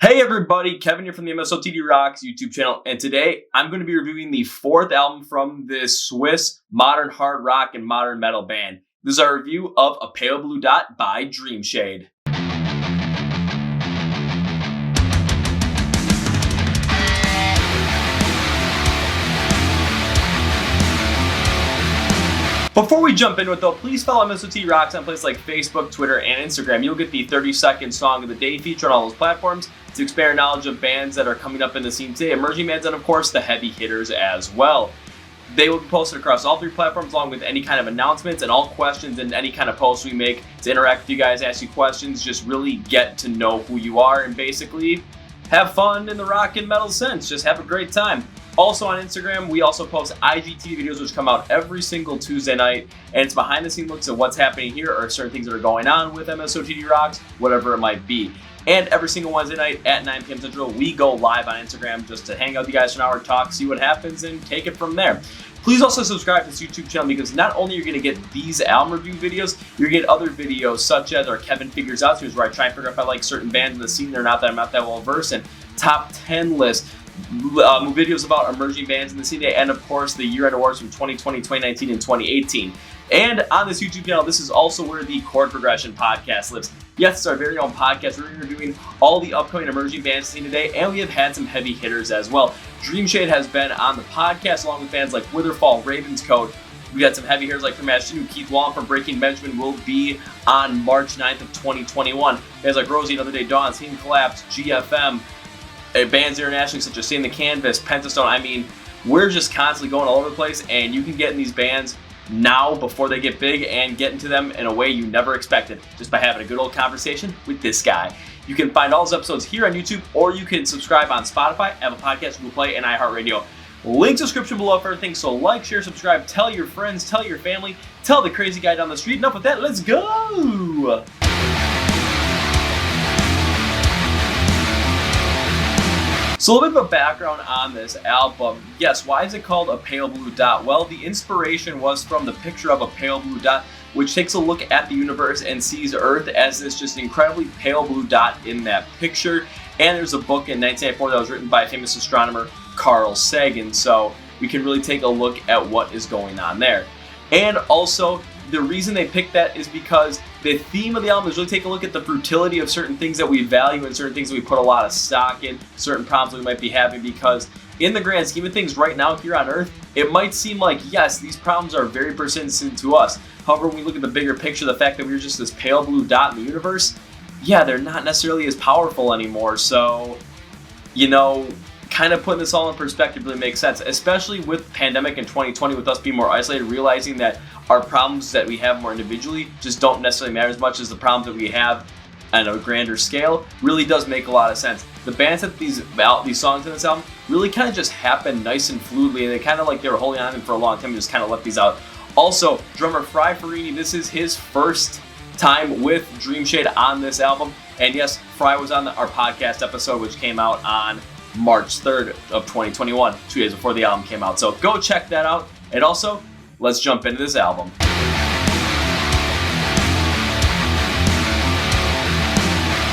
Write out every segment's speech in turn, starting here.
Hey everybody, Kevin here from the MSOTD Rocks YouTube channel, and today I'm going to be reviewing the fourth album from this Swiss modern hard rock and modern metal band. This is our review of A Pale Blue Dot by Dreamshade. Before we jump into it though, please follow MSOTD Rocks on places like Facebook, Twitter, and Instagram. You'll get the 30-second song of the day feature on all those platforms to expand your knowledge of bands that are coming up in the scene today, emerging bands, and of course the heavy hitters as well. They will be posted across all three platforms along with any kind of announcements and all questions and any kind of posts we make to interact with you guys, ask you questions, just really get to know who you are and basically have fun in the rock and metal sense. Just have a great time. Also on Instagram, we also post IGTV videos which come out every single Tuesday night, and it's behind the scenes looks at what's happening here or certain things that are going on with MSOTD Rocks, whatever it might be. And every single Wednesday night at 9 p.m. Central, we go live on Instagram just to hang out with you guys for an hour, talk, see what happens, and take it from there. Please also subscribe to this YouTube channel because not only are you going to get these album review videos, you're going to get other videos such as our Kevin Figures Out series where I try and figure out if I like certain bands in the scene or not that I'm not that well versed in, top 10 list, videos about emerging bands in the scene, and of course the year-end awards from 2020, 2019, and 2018. And on this YouTube channel, this is also where the Chord Progression podcast lives. Yes, it's our very own podcast. We're interviewing all the upcoming emerging bands seen today, and we have had some heavy hitters as well. Dreamshade has been on the podcast along with bands like Witherfall, Ravenscoat. We got some heavy hitters like from Ashton, Keith Wallen from Breaking Benjamin will be on March 9th of 2021. Bands like Rosie, Another Day Dawn, Scene Collapse, GFM, bands internationally such as Seeing the Canvas, Pentastone. I mean, we're just constantly going all over the place, and you can get in these bands now before they get big and get into them in a way you never expected just by having a good old conversation with this guy. You can find all those episodes here on YouTube, or you can subscribe on Spotify, Apple Podcasts, Google Play, and iHeart. Link description below for everything, so like, share, subscribe, tell your friends, tell your family, tell the crazy guy down the street. Enough with that, let's go! So a little bit of a background on this album. Yes, why is it called A Pale Blue Dot? Well, the inspiration was from the picture of a pale blue dot, which takes a look at the universe and sees Earth as this just incredibly pale blue dot in that picture. And there's a book in 1994 that was written by famous astronomer Carl Sagan, so we can really take a look at what is going on there. And also, the reason they picked that is because the theme of the album is really take a look at the futility of certain things that we value and certain things that we put a lot of stock in, certain problems we might be having, because in the grand scheme of things right now here on Earth, it might seem like, yes, these problems are very persistent to us. However, when we look at the bigger picture, the fact that we're just this pale blue dot in the universe, yeah, they're not necessarily as powerful anymore. So, you know, kind of putting this all in perspective really makes sense, especially with pandemic in 2020, with us being more isolated, realizing that our problems that we have more individually just don't necessarily matter as much as the problems that we have on a grander scale really does make a lot of sense. The bands that these songs in this album really kind of just happen nice and fluidly, and they kind of like they were holding on to them for a long time and just kind of let these out. Also, drummer Fry Farini, this is his first time with Dreamshade on this album, and yes, Fry was on our podcast episode which came out on March 3rd of 2021, 2 days before the album came out. So go check that out. And also, let's jump into this album.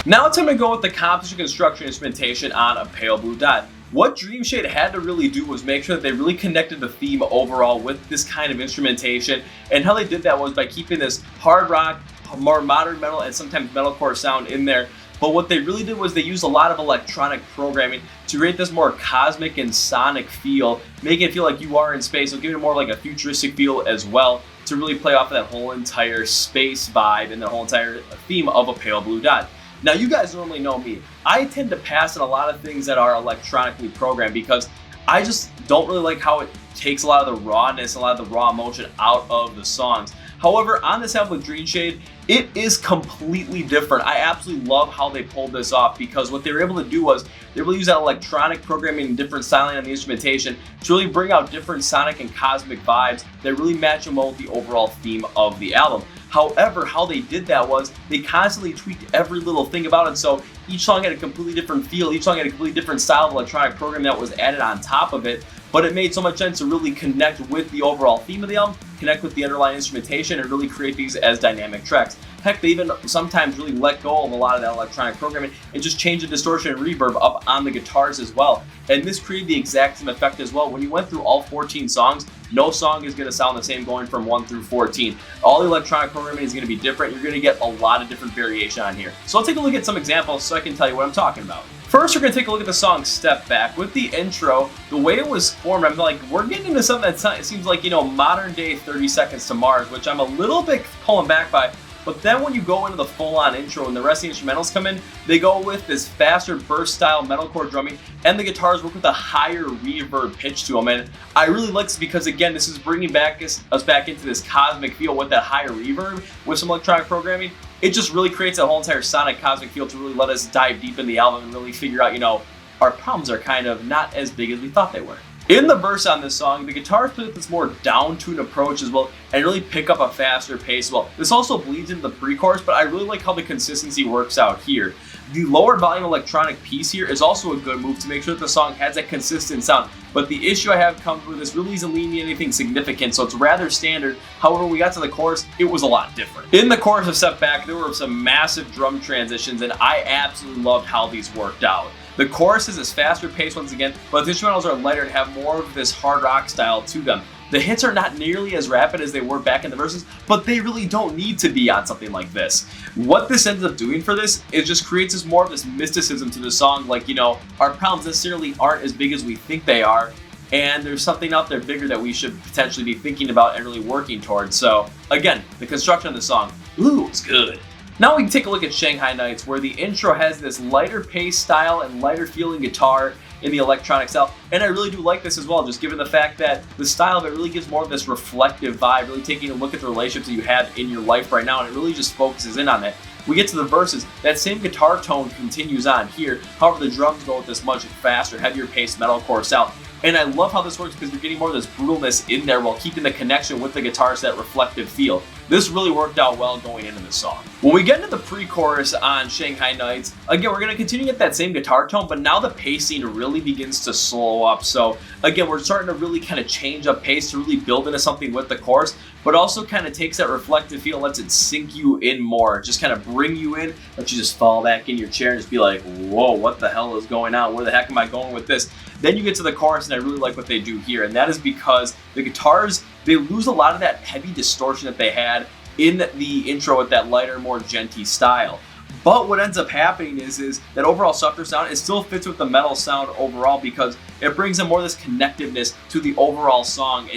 Now it's time to go with the composition, construction, instrumentation on A Pale Blue Dot. What Dreamshade had to really do was make sure that they really connected the theme overall with this kind of instrumentation. And how they did that was by keeping this hard rock, more modern metal, and sometimes metalcore sound in there. But what they really did was they used a lot of electronic programming to create this more cosmic and sonic feel, making it feel like you are in space, so giving it more like a futuristic feel as well, to really play off of that whole entire space vibe and the whole entire theme of A Pale Blue Dot. Now, you guys normally know me. I tend to pass on a lot of things that are electronically programmed because I just don't really like how it takes a lot of the rawness, a lot of the raw emotion out of the songs. However, on this album with Dreamshade, it is completely different. I absolutely love how they pulled this off because what they were able to do was they really use that electronic programming and different styling on the instrumentation to really bring out different sonic and cosmic vibes that really match them well with the overall theme of the album. However, how they did that was they constantly tweaked every little thing about it, so each song had a completely different feel, each song had a completely different style of electronic program that was added on top of it, but it made so much sense to really connect with the overall theme of the album, connect with the underlying instrumentation, and really create these as dynamic tracks. Heck, they even sometimes really let go of a lot of that electronic programming and just change the distortion and reverb up on the guitars as well. And this created the exact same effect as well. When you went through all 14 songs, no song is going to sound the same going from 1 through 14. All the electronic programming is going to be different. You're going to get a lot of different variation on here. So I'll take a look at some examples so I can tell you what I'm talking about. First, we're going to take a look at the song Step Back. With the intro, the way it was formed, I'm like, we're getting into something that seems like, modern day 30 Seconds to Mars, which I'm a little bit pulling back by. But then when you go into the full-on intro and the rest of the instrumentals come in, they go with this faster burst-style metalcore drumming, and the guitars work with a higher reverb pitch to them. And I really like this because, again, this is bringing us back into this cosmic feel with that higher reverb with some electronic programming. It just really creates a whole entire sonic cosmic feel to really let us dive deep in the album and really figure out, our problems are kind of not as big as we thought they were. In the verse on this song, the guitars play with this more down-tuned approach as well and really pick up a faster pace as well. This also bleeds into the pre-chorus, but I really like how the consistency works out here. The lower volume electronic piece here is also a good move to make sure that the song has a consistent sound. But the issue I have comes with this really isn't leaning anything significant, so it's rather standard. However, when we got to the chorus, it was a lot different. In the chorus of Step Back, there were some massive drum transitions, and I absolutely loved how these worked out. The chorus is this faster pace once again, but the instrumentals are lighter and have more of this hard rock style to them. The hits are not nearly as rapid as they were back in the verses, but they really don't need to be on something like this. What this ends up doing for this is just creates this more of this mysticism to the song, like, our problems necessarily aren't as big as we think they are, and there's something out there bigger that we should potentially be thinking about and really working towards. So, again, the construction of the song, it's good. Now we can take a look at Shanghai Nights, where the intro has this lighter pace style and lighter feeling guitar in the electronic style, and I really do like this as well, just given the fact that the style of it really gives more of this reflective vibe, really taking a look at the relationships that you have in your life right now, and it really just focuses in on that. We get to the verses, that same guitar tone continues on here, however the drums go with this much faster, heavier paced metalcore style. And I love how this works because you're getting more of this brutalness in there while keeping the connection with the guitars, that reflective feel. This really worked out well going into this song. When we get into the pre-chorus on Shanghai Nights, again, we're going to continue to get that same guitar tone, but now the pacing really begins to slow up. So again, we're starting to really kind of change up pace to really build into something with the chorus, but also kind of takes that reflective feel, lets it sink you in more, just kind of bring you in, let you just fall back in your chair and just be like, whoa, what the hell is going on? Where the heck am I going with this? Then you get to the chorus, and I really like what they do here, and that is because the guitars, they lose a lot of that heavy distortion that they had in the intro with that lighter, more genty style. But what ends up happening is that overall softer sound, it still fits with the metal sound overall because it brings in more of this connectiveness to the overall song.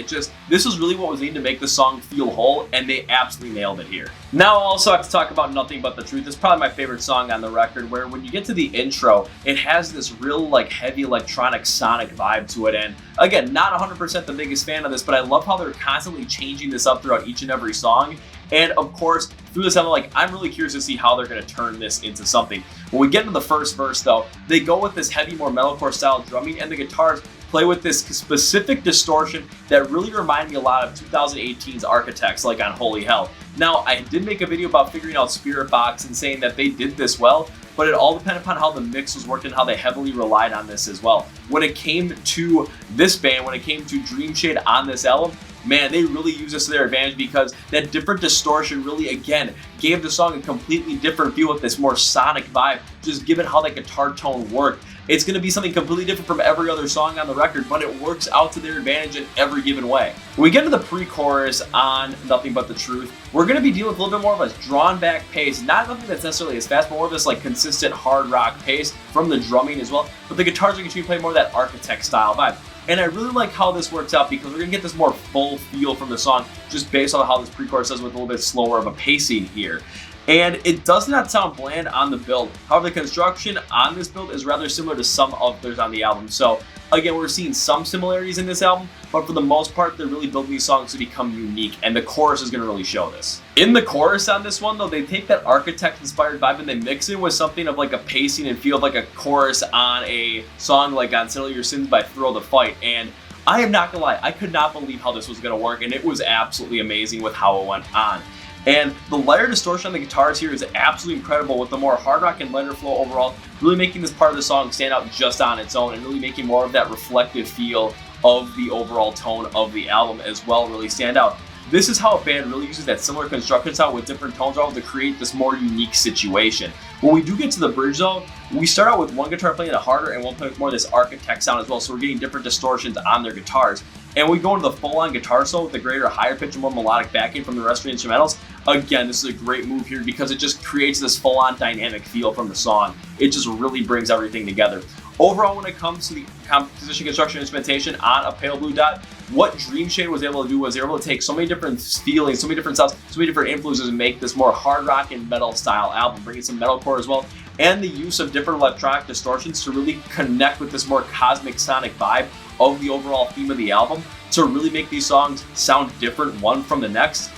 This was really what was needed to make the song feel whole, and they absolutely nailed it here. Now I'll also have to talk about Nothing But the Truth. It's probably my favorite song on the record, where when you get to the intro, it has this real heavy electronic sonic vibe to it. And again, not 100% the biggest fan of this, but I love how they're constantly changing this up throughout each and every song. And of course, through this album, I'm really curious to see how they're going to turn this into something. When we get into the first verse, though, they go with this heavy, more metalcore style drumming, and the guitars play with this specific distortion that really remind me a lot of 2018's Architects, like on Holy Hell. Now, I did make a video about figuring out Spirit Box and saying that they did this well, but it all depended upon how the mix was working and how they heavily relied on this as well. When it came to this band, when it came to Dreamshade on this album, man, they really used this to their advantage because that different distortion really, again, gave the song a completely different feel with this more sonic vibe, just given how that guitar tone worked. It's going to be something completely different from every other song on the record, but it works out to their advantage in every given way. When we get to the pre-chorus on Nothing But the Truth, we're going to be dealing with a little bit more of a drawn back pace, not something that's necessarily as fast, but more of this consistent hard rock pace from the drumming as well, but the guitars are going to play more of that Architect style vibe. And I really like how this works out because we're going to get this more full feel from the song just based on how this pre-chorus does with a little bit slower of a pacing here. And it does not sound bland on the build. However, the construction on this build is rather similar to some others on the album. So again, we're seeing some similarities in this album, but for the most part, they're really building these songs to become unique, and the chorus is going to really show this. In the chorus on this one, though, they take that Architect-inspired vibe and they mix it with something of a pacing and feel of a chorus on a song like on Settle Your Sins by Thrill the Fight. And I am not gonna lie, I could not believe how this was going to work, and it was absolutely amazing with how it went on. And the lighter distortion on the guitars here is absolutely incredible, with the more hard rock and lighter flow overall, really making this part of the song stand out just on its own and really making more of that reflective feel of the overall tone of the album as well really stand out. This is how a band really uses that similar construction style with different tones to create this more unique situation. When we do get to the bridge though, we start out with one guitar playing it harder and one playing with more of this architect sound as well, so we're getting different distortions on their guitars. And we go into the full-on guitar solo with the greater higher pitch and more melodic backing from the rest of the instrumentals. Again, this is a great move here because it just creates this full-on dynamic feel from the song. It just really brings everything together. Overall, when it comes to the composition, construction, instrumentation on a Pale Blue Dot, what Dreamshade was able to do was they were able to take so many different feelings, so many different sounds, so many different influences and make this more hard rock and metal style album, bringing some metalcore as well, and the use of different electronic distortions to really connect with this more cosmic sonic vibe of the overall theme of the album to really make these songs sound different one from the next.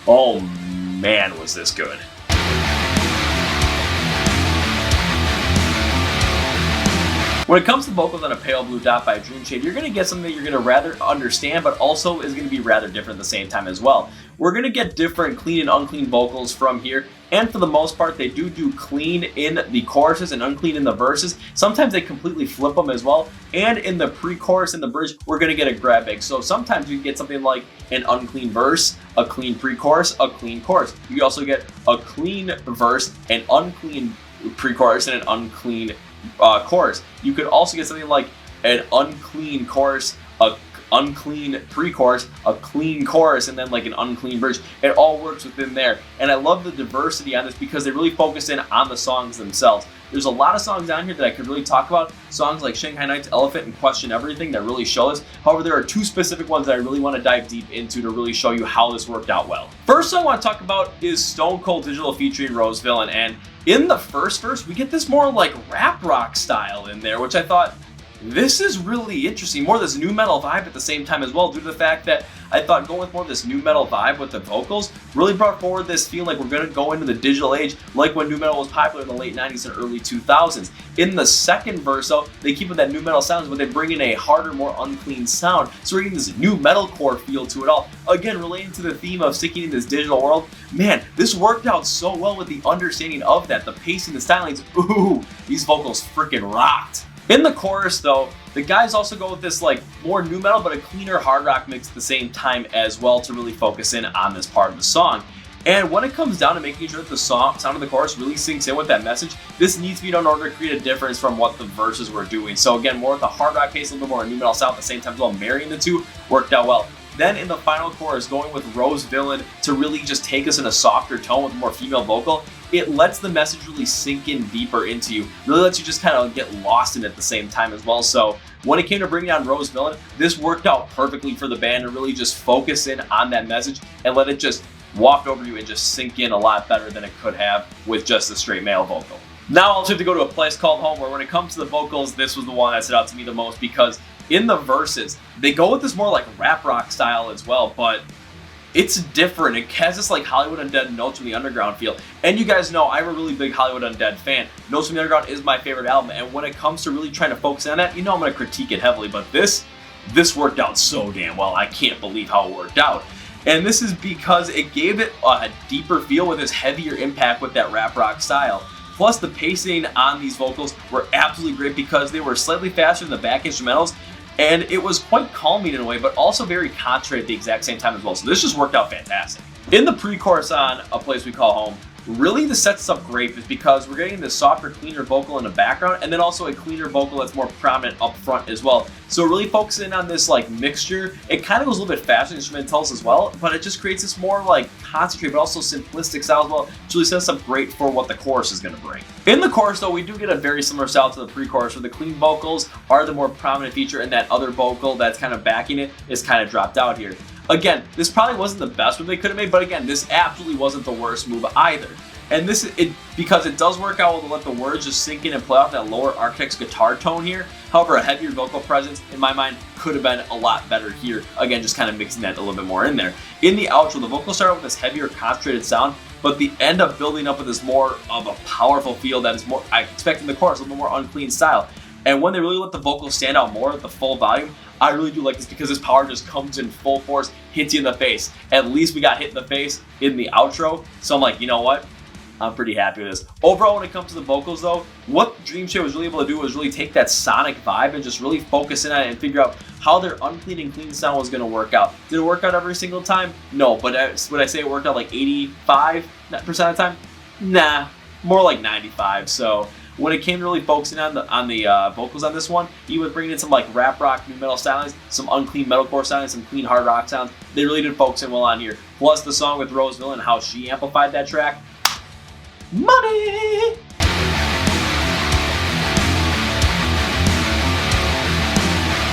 Oh man, was this good. When it comes to vocals on a Pale Blue Dot by Dreamshade, you're going to get something that you're going to rather understand, but also is going to be rather different at the same time as well. We're going to get different clean and unclean vocals from here, and for the most part, they do clean in the choruses and unclean in the verses. Sometimes they completely flip them as well, and in the pre-chorus and the bridge, we're going to get a grab bag. So sometimes you get something like an unclean verse, a clean pre-chorus, a clean chorus. You also get a clean verse, an unclean pre-chorus, and an unclean chorus. You could also get something like an unclean chorus, a unclean pre-chorus, a clean chorus, and then like an unclean bridge. It all works within there. And I love the diversity on this because they really focus in on the songs themselves. There's a lot of songs on here that I could really talk about. Songs like Shanghai Nights, Elephant, and Question Everything that really show this. However, there are two specific ones that I really want to dive deep into to really show you how this worked out well. First song I want to talk about is Stone Cold Digital featuring Rose Villain. And in the first verse, we get this more like rap rock style in there, which I thought, this is really interesting. More of this new metal vibe at the same time as well, due to the fact that I thought going with more of this new metal vibe with the vocals really brought forward this feeling like we're going to go into the digital age, like when new metal was popular in the late 90s and early 2000s. In the second verse, though, they keep with that new metal sounds, but they bring in a harder, more unclean sound. So we're getting this new metalcore feel to it all. Again, relating to the theme of sticking in this digital world. Man, this worked out so well with the understanding of that, the pacing, the stylings. Ooh, these vocals freaking rocked. In the chorus though, the guys also go with this like more new metal but a cleaner hard rock mix at the same time as well to really focus in on this part of the song. And when it comes down to making sure that the sound of the chorus really sinks in with that message, this needs to be done in order to create a difference from what the verses were doing. So again, more with the hard rock pace, a little bit more new metal sound at the same time as well, marrying the two worked out well. Then in the final chorus, going with Rose Villain to really just take us in a softer tone with a more female vocal, it lets the message really sink in deeper into you. Really lets you just kind of get lost in it at the same time as well. So when it came to bringing on Rose Villain, this worked out perfectly for the band to really just focus in on that message and let it just waft over you and just sink in a lot better than it could have with just a straight male vocal. Now I'll have to go to A Place Called Home, where when it comes to the vocals, this was the one that stood out to me the most because in the verses, they go with this more like rap rock style as well, but it's different. It has this like Hollywood Undead Notes from the Underground feel. And you guys know I'm a really big Hollywood Undead fan. Notes from the Underground is my favorite album, and when it comes to really trying to focus on that, you know I'm going to critique it heavily, but this worked out so damn well. I can't believe how it worked out. And this is because it gave it a deeper feel with this heavier impact with that rap rock style. Plus the pacing on these vocals were absolutely great because they were slightly faster than the back instrumentals, and it was quite calming in a way, but also very concentrated at the exact same time as well. So this just worked out fantastic. In the pre-chorus on A Place We Call Home, really this sets us up great is because we're getting this softer, cleaner vocal in the background, and then also a cleaner vocal that's more prominent up front as well. So really focusing on this like mixture, it kind of goes a little bit faster than instrumentals as well, but it just creates this more like concentrated but also simplistic style as well, which really sets us up great for what the chorus is going to bring. In the chorus though, we do get a very similar style to the pre-chorus where the clean vocals are the more prominent feature and that other vocal that's kind of backing it is kind of dropped out here. Again, this probably wasn't the best move they could have made, but again, this absolutely wasn't the worst move either. And this is it because it does work out well to let the words just sink in and play off that lower Architect's guitar tone here. However, a heavier vocal presence, in my mind, could have been a lot better here. Again, just kind of mixing that a little bit more in there. In the outro, the vocals start with this heavier, concentrated sound, but the end up building up with this more of a powerful feel that is more, I expect in the chorus, a little bit more unclean style. And when they really let the vocals stand out more at the full volume, I really do like this because this power just comes in full force, hits you in the face. At least we got hit in the face in the outro, so I'm like, you know what? I'm pretty happy with this. Overall, when it comes to the vocals though, what Dreamshade was really able to do was really take that sonic vibe and just really focus in on it and figure out how their unclean and clean sound was going to work out. Did it work out every single time? No, but would I say it worked out like 85% of the time? Nah, more like 95. So when it came to really focusing on the vocals on this one, he was bringing in some like rap rock, new metal stylings, some unclean metalcore sounds, some clean hard rock sounds. They really did focus in well on here. Plus the song with Roseville and how she amplified that track. Money!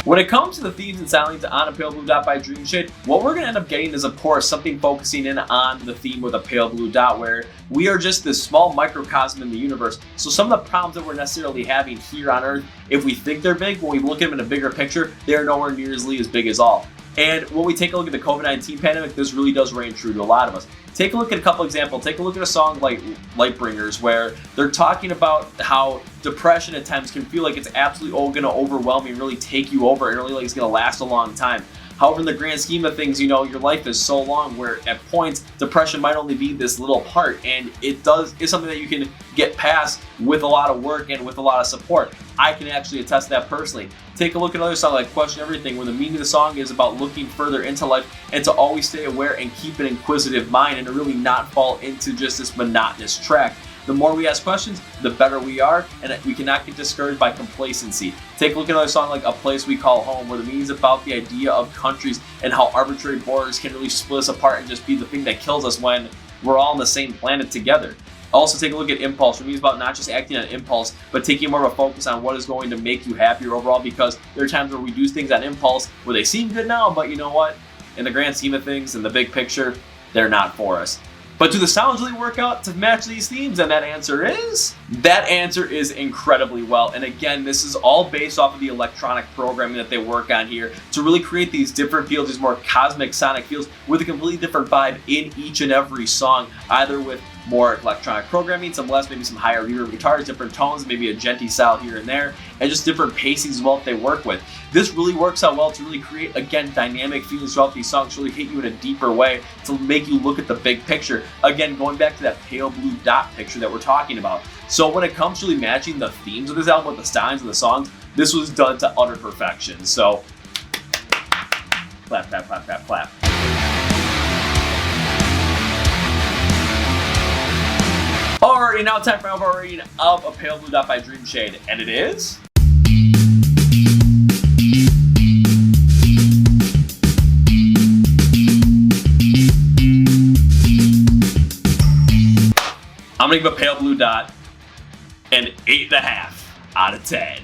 When it comes to the themes and soundings on A Pale Blue Dot by Dreamshade, what we're going to end up getting is, of course, something focusing in on the theme with A Pale Blue Dot, where we are just this small microcosm in the universe. So some of the problems that we're necessarily having here on Earth, if we think they're big, when we look at them in a bigger picture, they're nowhere nearly as big as all. And when we take a look at the COVID-19 pandemic, this really does reign true to a lot of us. Take a look at a couple examples. Take a look at a song like Lightbringers, where they're talking about how depression at times can feel like it's absolutely going to overwhelm you and really take you over and really like it's going to last a long time. However, in the grand scheme of things, you know, your life is so long where at points depression might only be this little part, and it's something that you can get past with a lot of work and with a lot of support. I can actually attest to that personally. Take a look at another song like Question Everything, where the meaning of the song is about looking further into life and to always stay aware and keep an inquisitive mind and to really not fall into just this monotonous track. The more we ask questions, the better we are, and we cannot get discouraged by complacency. Take a look at another song like A Place We Call Home, where the meaning is about the idea of countries and how arbitrary borders can really split us apart and just be the thing that kills us when we're all on the same planet together. Also, take a look at Impulse, which means about not just acting on impulse, but taking more of a focus on what is going to make you happier overall, because there are times where we do things on impulse where they seem good now, but you know what? In the grand scheme of things, in the big picture, they're not for us. But do the sounds really work out to match these themes? And that answer is incredibly well. And again, this is all based off of the electronic programming that they work on here to really create these different feels, these more cosmic sonic feels with a completely different vibe in each and every song, either with more electronic programming, some less, maybe some higher reverb guitars, different tones, maybe a genty style here and there, and just different pacings as well that they work with. This really works out well to really create, again, dynamic feelings throughout these songs, to really hit you in a deeper way, to make you look at the big picture. Again, going back to that pale blue dot picture that we're talking about. So when it comes to really matching the themes of this album with the styles of the songs, this was done to utter perfection. So, clap, clap, clap, clap, clap. Alrighty, now time for our reading of A Pale Blue Dot by Dreamshade, and it is... I'm gonna give A Pale Blue Dot an 8.5 out of 10.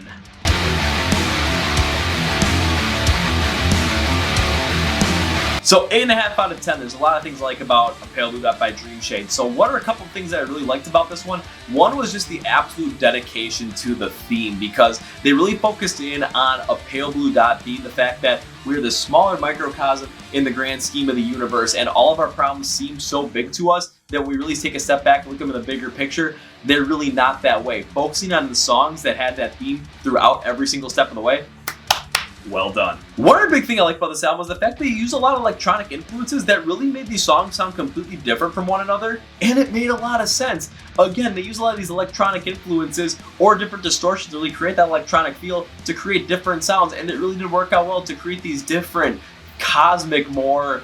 So 8.5 out of 10, there's a lot of things I like about A Pale Blue Dot by Dreamshade. So what are a couple of things that I really liked about this one? One was just the absolute dedication to the theme, because they really focused in on A Pale Blue Dot being the fact that we're the smaller microcosm in the grand scheme of the universe, and all of our problems seem so big to us that we really take a step back and look at them in the bigger picture. They're really not that way. Focusing on the songs that had that theme throughout every single step of the way, well done. One other big thing I like about this album is the fact that they use a lot of electronic influences that really made these songs sound completely different from one another, and it made a lot of sense. Again, they use a lot of these electronic influences or different distortions to really create that electronic feel, to create different sounds, and it really did work out well to create these different cosmic, more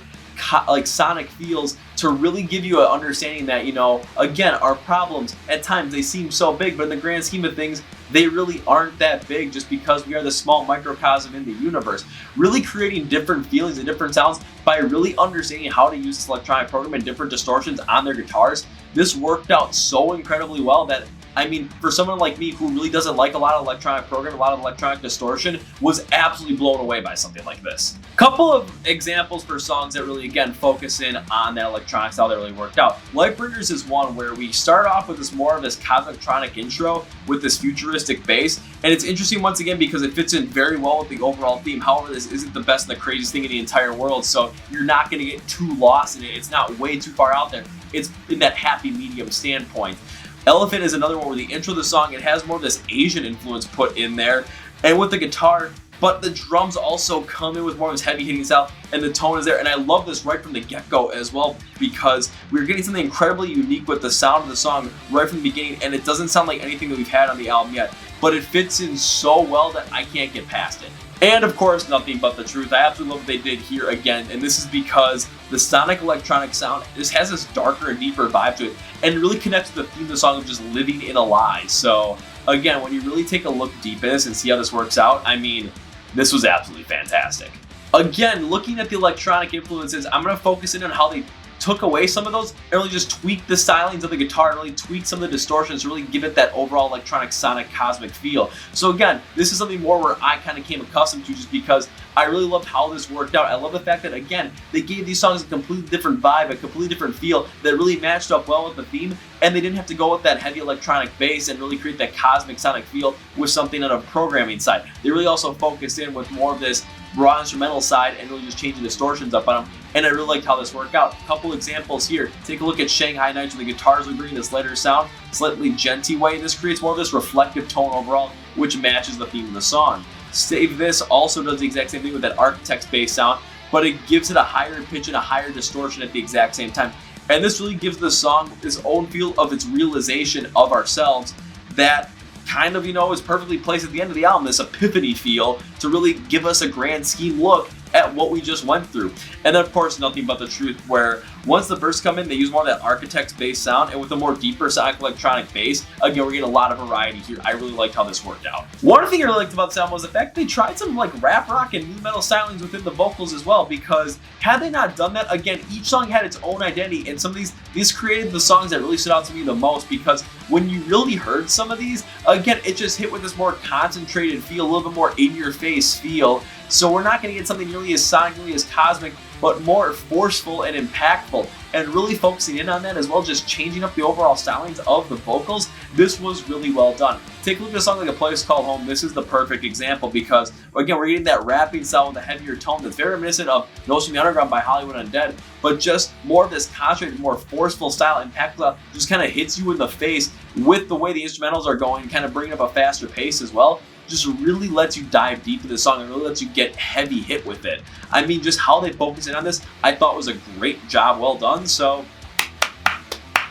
like sonic feels, to really give you an understanding that, you know, again, our problems at times they seem so big, but in the grand scheme of things, they really aren't that big, just because we are the small microcosm in the universe. Really creating different feelings and different sounds by really understanding how to use this electronic program and different distortions on their guitars. This worked out so incredibly well that, I mean, for someone like me who really doesn't like a lot of electronic programming, a lot of electronic distortion, was absolutely blown away by something like this. Couple of examples for songs that really, again, focus in on that electronic style that really worked out. Lightbringers is one where we start off with more of this cosmic intro with this futuristic bass, and it's interesting once again because it fits in very well with the overall theme. However, this isn't the best and the craziest thing in the entire world, so you're not going to get too lost in it. It's not way too far out there. It's in that happy medium standpoint. Elephant is another one where the intro of the song, it has more of this Asian influence put in there, and with the guitar, but the drums also come in with more of this heavy hitting style, and the tone is there. And I love this right from the get-go as well, because we're getting something incredibly unique with the sound of the song right from the beginning, and it doesn't sound like anything that we've had on the album yet, but it fits in so well that I can't get past it. And of course, Nothing But the Truth. I absolutely love what they did here again, and this is because the sonic electronic sound just has this darker and deeper vibe to it, and it really connects with the theme of the song of just living in a lie. So again, when you really take a look deep in this and see how this works out, I mean, this was absolutely fantastic. Again, looking at the electronic influences, I'm going to focus in on how they took away some of those and really just tweaked the stylings of the guitar, really tweaked some of the distortions to really give it that overall electronic sonic cosmic feel. So again, this is something more where I kind of came accustomed to, just because I really loved how this worked out. I love the fact that, again, they gave these songs a completely different vibe, a completely different feel that really matched up well with the theme, and they didn't have to go with that heavy electronic bass and really create that cosmic sonic feel with something on a programming side. They really also focused in with more of this raw instrumental side and really just changing distortions up on them, and I really liked how this worked out. A couple examples here. Take a look at Shanghai Nights, where the guitars are bringing this lighter sound, slightly djenty way. This creates more of this reflective tone overall, which matches the theme of the song. Save This also does the exact same thing with that Architect's bass sound, but it gives it a higher pitch and a higher distortion at the exact same time. And this really gives the song its own feel of its realization of ourselves that kind of, is perfectly placed at the end of the album, this epiphany feel to really give us a grand scheme look at what we just went through. And then of course, Nothing But the Truth, where once the verse come in, they use more of that Architect's bass sound, and with a more deeper sonic electronic bass, again, we're getting a lot of variety here. I really liked how this worked out. One thing I really liked about the album was the fact they tried some like rap rock and nu metal stylings within the vocals as well, because had they not done that, again, each song had its own identity, and some of these created the songs that really stood out to me the most, because when you really heard some of these, again, it just hit with this more concentrated feel, a little bit more in your face feel. So we're not going to get something nearly as sonically as cosmic, but more forceful and impactful, and really focusing in on that as well, just changing up the overall stylings of the vocals. This was really well done. Take a look at a song like A Place Called Home. This is the perfect example, because again, we're getting that rapping style with a heavier tone that's very reminiscent of Notes from the Underground by Hollywood Undead, but just more of this concentrated, more forceful style, impactful, just kind of hits you in the face with the way the instrumentals are going, kind of bringing up a faster pace as well. Just really lets you dive deep into the song and really lets you get heavy hit with it. I mean, just how they focus in on this, I thought was a great job, well done. So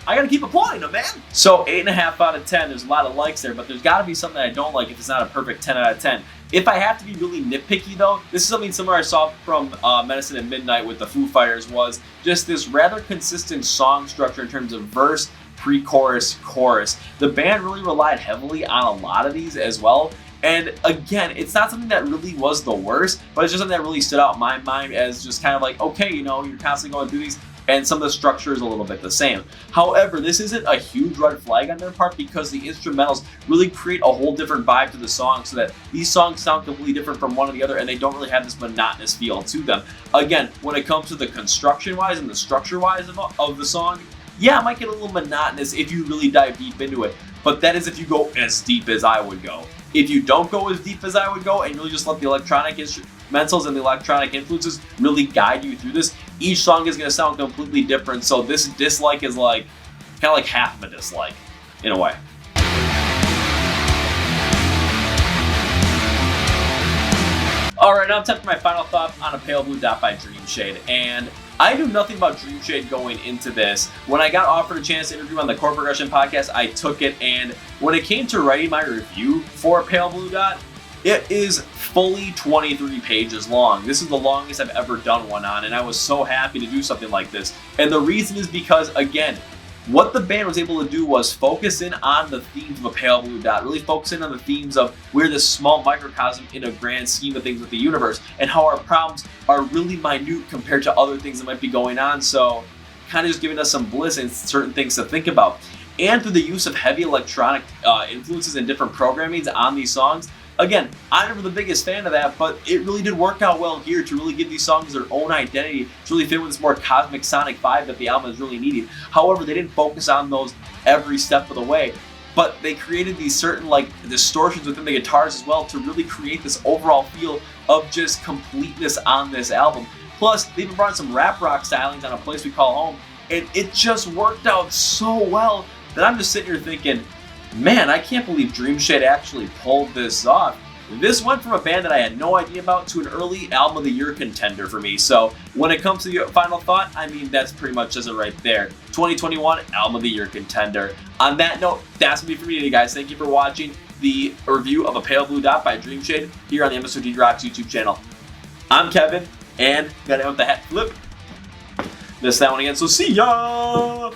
I gotta keep applauding them, man. So 8.5 out of 10. There's a lot of likes there, but there's gotta be something I don't like if it's not a perfect 10 out of 10. If I have to be really nitpicky though, this is something similar I saw from Medicine at Midnight with the Foo Fighters, was just this rather consistent song structure in terms of verse, pre-chorus, chorus. The band really relied heavily on a lot of these as well. And again, it's not something that really was the worst, but it's just something that really stood out in my mind as just kind of like, okay, you're constantly going through these, and some of the structure is a little bit the same. However, this isn't a huge red flag on their part, because the instrumentals really create a whole different vibe to the song, so that these songs sound completely different from one to the other, and they don't really have this monotonous feel to them. Again, when it comes to the construction-wise and the structure-wise of the song, yeah, it might get a little monotonous if you really dive deep into it, but that is if you go as deep as I would go. If you don't go as deep as I would go and really just let the electronic instrumentals and the electronic influences really guide you through this, each song is going to sound completely different. So this dislike is like kind of like half of a dislike in a way. Alright, now I'm time for my final thought on A Pale Blue Dot by Dreamshade. And I knew nothing about Dreamshade going into this. When I got offered a chance to interview on the Chord Progression podcast, I took it, and when it came to writing my review for A Pale Blue Dot, it is fully 23 pages long. This is the longest I've ever done one on, and I was so happy to do something like this. And the reason is because, again, what the band was able to do was focus in on the themes of A Pale Blue Dot, really focus in on the themes of we're this small microcosm in a grand scheme of things with the universe, and how our problems are really minute compared to other things that might be going on. So kind of just giving us some bliss and certain things to think about. And through the use of heavy electronic influences and different programmings on these songs, again, I'm never the biggest fan of that, but it really did work out well here to really give these songs their own identity, to really fit with this more cosmic sonic vibe that the album is really needing. However, they didn't focus on those every step of the way, but they created these certain like distortions within the guitars as well to really create this overall feel of just completeness on this album. Plus, they even brought in some rap rock stylings on A Place We Call Home, and it just worked out so well that I'm just sitting here thinking, man, I can't believe Dreamshade actually pulled this off. This went from a band that I had no idea about to an early album of the year contender for me. So when it comes to the final thought, I mean, that's pretty much just it right there. 2021 album of the year contender. On that note, that's gonna be for me today, guys. Thank you for watching the review of A Pale Blue Dot by Dreamshade here on the MSOT Rocks YouTube channel. I'm Kevin, and gotta end with the hat flip. Missed that one again, so see ya!